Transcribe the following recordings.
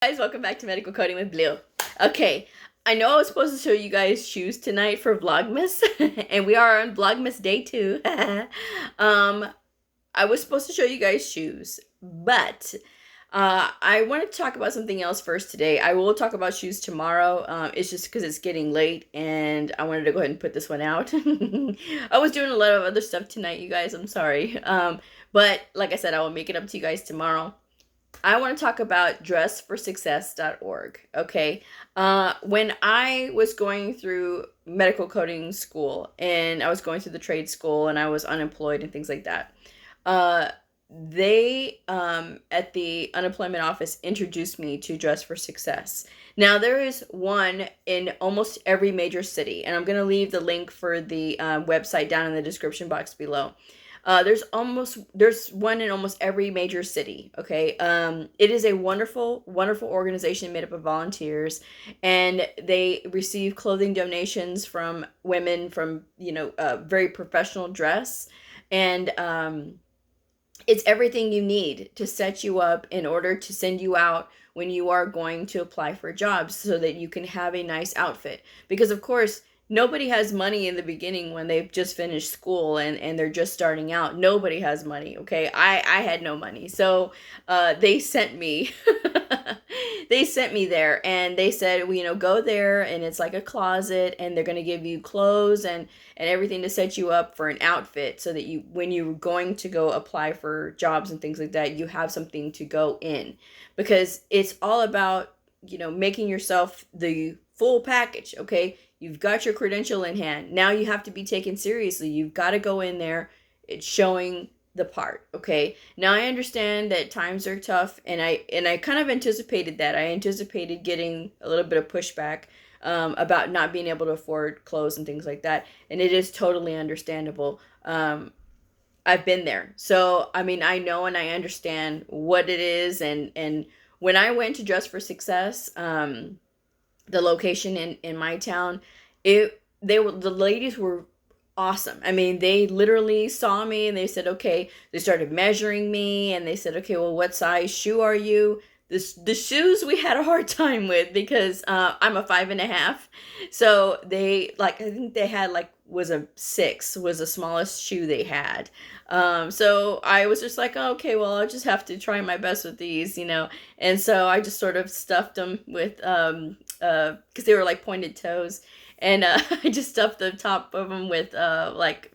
Guys, welcome back to Medical Coding with Blue. Okay, I know I was supposed to show you guys shoes tonight for Vlogmas, and we are on Vlogmas day 2. I was supposed to show you guys shoes, but I want to talk about something else first today. I will talk about shoes tomorrow. It's just because it's getting late, and I wanted to go ahead and put this one out. I was doing a lot of other stuff tonight, you guys. I'm sorry. But like I said, I will make it up to you guys tomorrow. I want to talk about dressforsuccess.org. Okay. When I was going through medical coding school and I was going through the trade school and I was unemployed and things like that, they at the unemployment office introduced me to Dress for Success. Now there is one in almost every major city, and I'm going to leave the link for the website down in the description box below. There's one in almost every major city. Okay. It is a wonderful organization made up of volunteers, and they receive clothing donations from women from very professional dress, and it's everything you need to set you up in order to send you out when you are going to apply for jobs, so that you can have a nice outfit. Because of course, nobody has money in the beginning when they've just finished school and they're just starting out. Nobody has money, okay? I had no money. So they sent me they sent me there, and they said, well, go there, and it's like a closet, and they're going to give you clothes and everything to set you up for an outfit, so that you, when you're going to go apply for jobs and things like that, you have something to go in. Because it's all about, making yourself the full package, okay? You've got your credential in hand. Now you have to be taken seriously. You've got to go in there. It's showing the part, okay? Now I understand that times are tough, and I kind of anticipated that. I anticipated getting a little bit of pushback about not being able to afford clothes and things like that, and it is totally understandable. I've been there. So, I mean, I know and I understand what it is, and when I went to Dress for Success, the location in my town, the ladies were awesome. I mean, they literally saw me and they said, okay, they started measuring me, and they said, okay, well, what size shoe are you? The shoes we had a hard time with, because I'm a 5.5. So they, I think they had was a 6 was the smallest shoe they had. So I was just like, oh, okay, well, I'll just have to try my best with these, and so I just sort of stuffed them with because they were like pointed toes, and I just stuffed the top of them with like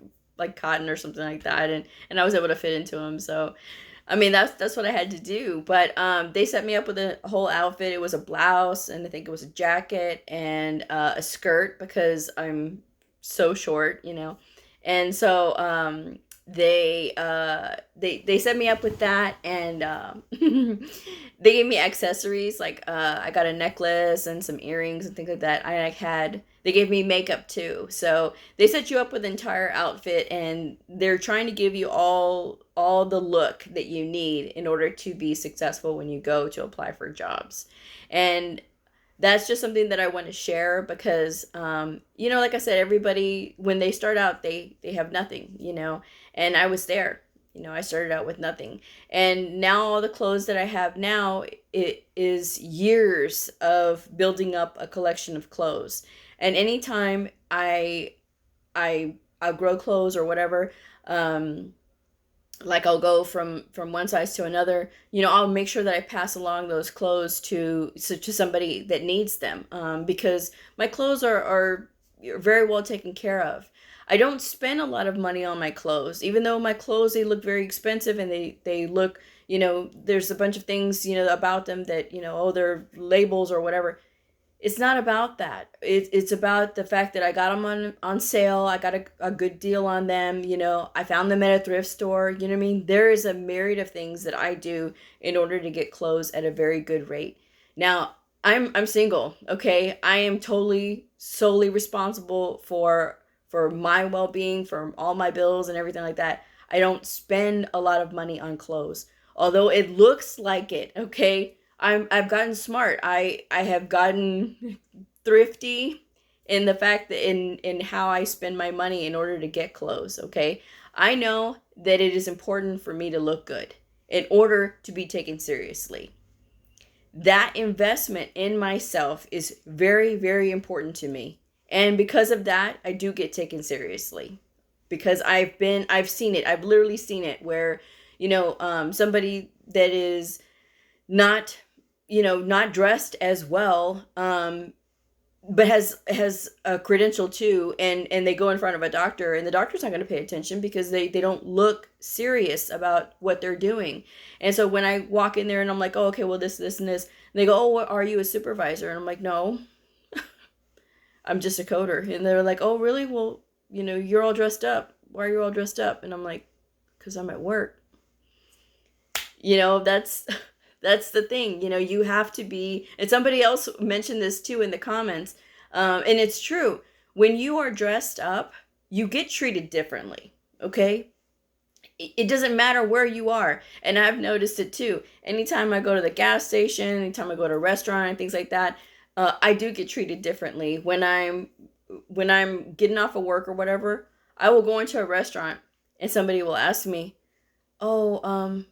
cotton or something like that, and I was able to fit into them. So I mean, that's what I had to do. But they set me up with a whole outfit. It was a blouse, and I think it was a jacket, and a skirt, because I'm so short, and so they set me up with that, and they gave me accessories, I got a necklace and some earrings and things like that. They gave me makeup too. So they set you up with an entire outfit, and they're trying to give you all the look that you need in order to be successful when you go to apply for jobs. And that's just something that I want to share, because like I said, everybody, when they start out, they have nothing, and I was there. I started out with nothing, and now all the clothes that I have now, it is years of building up a collection of clothes. And anytime I grow clothes or whatever, I'll go from one size to another, I'll make sure that I pass along those clothes to somebody that needs them, because my clothes are very well taken care of. I don't spend a lot of money on my clothes, even though my clothes, they look very expensive, and they look, there's a bunch of things, about them that, oh, they're labels or whatever. It's not about that. It's about the fact that I got them on sale. I got a good deal on them. I found them at a thrift store. You know what I mean? There is a myriad of things that I do in order to get clothes at a very good rate. Now, I'm single, okay? I am solely responsible for my well-being, for all my bills and everything like that. I don't spend a lot of money on clothes, although it looks like it, okay? I've gotten smart. I have gotten thrifty in the fact that in how I spend my money in order to get clothes, okay? I know that it is important for me to look good in order to be taken seriously. that investment in myself is very, very important to me. And because of that, I do get taken seriously, because I've seen it. I've literally seen it where, somebody that is not, not dressed as well, but has a credential too, and they go in front of a doctor, and the doctor's not going to pay attention because they don't look serious about what they're doing. And so when I walk in there and I'm like, oh, okay, well, this and this, and they go, oh, what, are you a supervisor? And I'm like, no, I'm just a coder. And they're like, oh, really? Well, you're all dressed up. Why are you all dressed up? And I'm like, because I'm at work. That's that's the thing. You have to be, and somebody else mentioned this too in the comments, and it's true. When you are dressed up, you get treated differently. Okay, it doesn't matter where you are, and I've noticed it too. Anytime I go to the gas station, anytime I go to a restaurant and things like that, I do get treated differently. When I'm getting off of work or whatever, I will go into a restaurant and somebody will ask me, oh,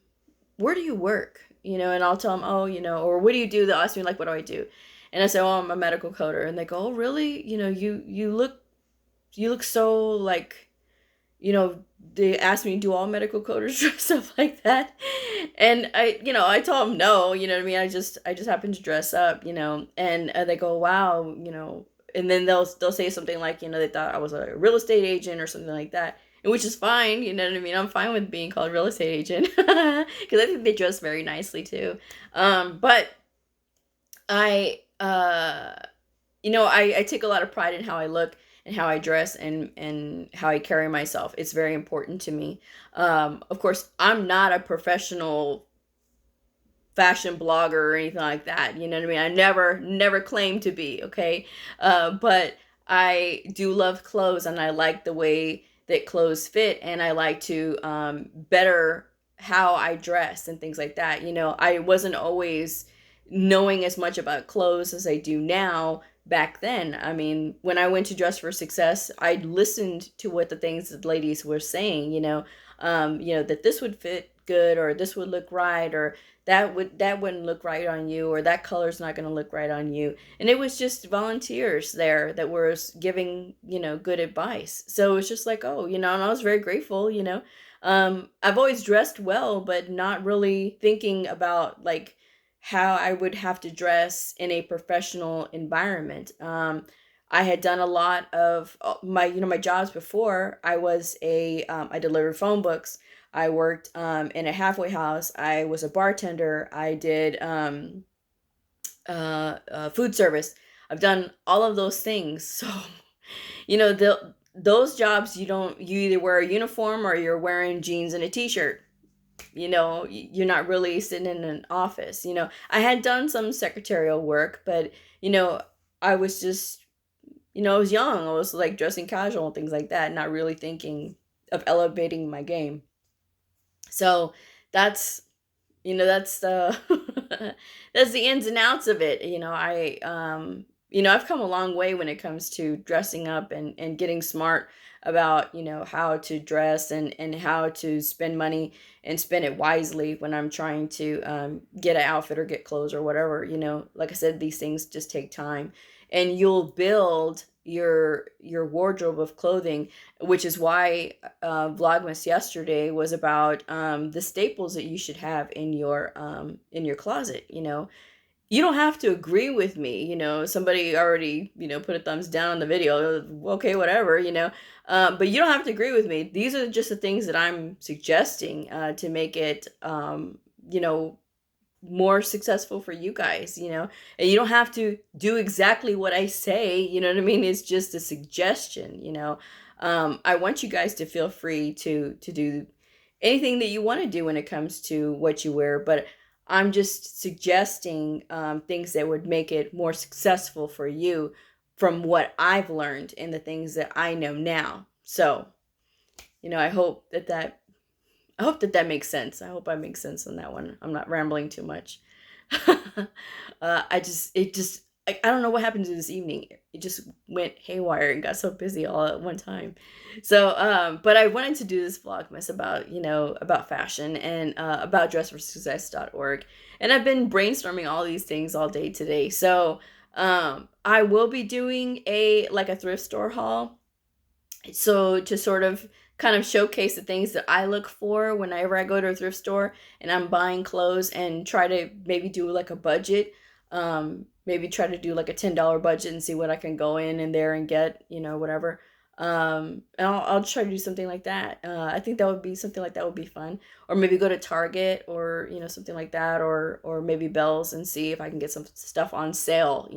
where do you work? And I'll tell them, oh, or what do you do? They'll ask me, like, what do I do? And I say, oh, I'm a medical coder. And they go, oh, really? You look so, like, they ask me, do all medical coders dress up like that? And I tell them no, you know what I mean? I just happen to dress up, and they go, wow, and then they'll say something like, they thought I was a real estate agent or something like that. And which is fine, you know what I mean? I'm fine with being called real estate agent because I think they dress very nicely too. But I, I take a lot of pride in how I look and how I dress and how I carry myself. It's very important to me. Of course, I'm not a professional fashion blogger or anything like that. You know what I mean? I never claimed to be, okay? But I do love clothes, and I like the way that clothes fit, and I like to better how I dress and things like that. I wasn't always knowing as much about clothes as I do now back then. I mean, when I went to Dress for Success, I listened to what the things that ladies were saying, that this would fit good, or this would look right, or that wouldn't look right on you, or that color's not going to look right on you. And it was just volunteers there that were giving, good advice. So it's just like, oh, and I was very grateful. I've always dressed well, but not really thinking about, like, how I would have to dress in a professional environment. I had done a lot of my jobs before. I delivered phone books. I worked in a halfway house. I was a bartender. I did food service. I've done all of those things. So, those jobs, you either wear a uniform or you're wearing jeans and a t-shirt. You're not really sitting in an office. I had done some secretarial work, but, I was just, I was young. I was like dressing casual and things like that, not really thinking of elevating my game. So that's, that's the that's the ins and outs of it. I've come a long way when it comes to dressing up and getting smart about, how to dress and how to spend money and spend it wisely when I'm trying to get an outfit or get clothes or whatever. Like I said, these things just take time, and you'll build your wardrobe of clothing, which is why Vlogmas yesterday was about the staples that you should have in your closet. You don't have to agree with me. Somebody already put a thumbs down on the video. Okay, whatever. But you don't have to agree with me. These are just the things that I'm suggesting to make it more successful for you guys, and you don't have to do exactly what I say, you know what I mean? It's just a suggestion. I want you guys to feel free to do anything that you want to do when it comes to what you wear, but I'm just suggesting things that would make it more successful for you from what I've learned and the things that I know now. So, I hope that makes sense. I hope I make sense on that one. I'm not rambling too much. like, I don't know what happened to this evening. It just went haywire and got so busy all at one time. So, but I wanted to do this Vlogmas about, about fashion and about dressforsuccess.org. And I've been brainstorming all these things all day today. So, I will be doing like a thrift store haul. So to sort of kind of showcase the things that I look for whenever I go to a thrift store and I'm buying clothes, and try to maybe do like a budget. Maybe try to do like a $10 budget and see what I can go in there and get, whatever. And I'll try to do something like that. I think that would be something like that would be fun. Or maybe go to Target, or, something like that, or maybe Bells, and see if I can get some stuff on sale,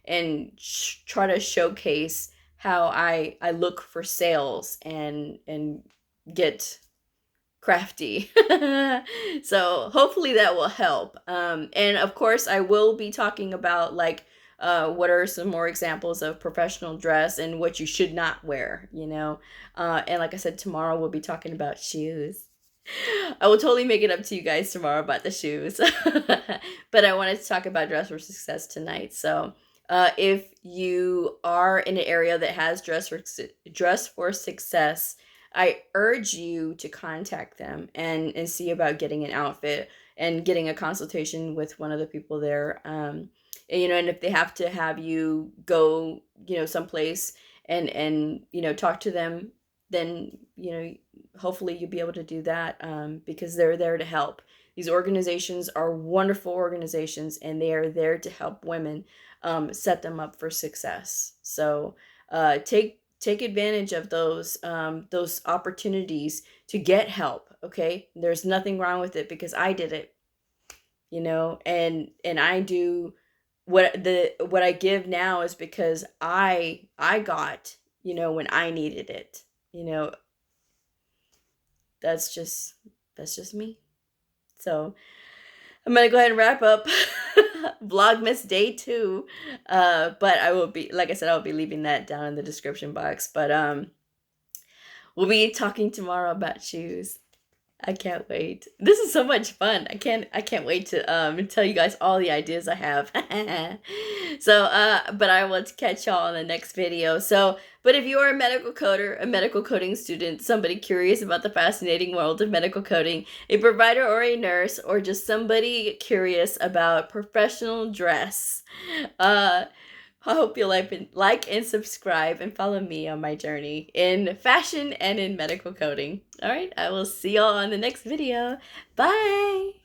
and try to showcase how I look for sales and get crafty. So hopefully that will help. And of course, I will be talking about like what are some more examples of professional dress and what you should not wear, and like I said, tomorrow we'll be talking about shoes. I will totally make it up to you guys tomorrow about the shoes. But I wanted to talk about Dress for Success tonight. So if you are in an area that has Dress for Success, I urge you to contact them and see about getting an outfit and getting a consultation with one of the people there. And if they have to have you go, someplace and talk to them, then, hopefully you'll be able to do that, because they're there to help. These organizations are wonderful organizations, and they are there to help women, set them up for success. So take advantage of those opportunities to get help. Okay, there's nothing wrong with it, because I did it, and I do what I give now is because I got, when I needed it. That's just me. So I'm gonna go ahead and wrap up Vlogmas Day 2. But I will be, like I said, I'll be leaving that down in the description box. But we'll be talking tomorrow about shoes. I can't wait. This is so much fun. I can't wait to tell you guys all the ideas I have. So but I will catch y'all in the next video. So, but if you are a medical coder, a medical coding student, somebody curious about the fascinating world of medical coding, a provider or a nurse, or just somebody curious about professional dress, I hope you like and subscribe and follow me on my journey in fashion and in medical coding. All right, I will see y'all on the next video. Bye!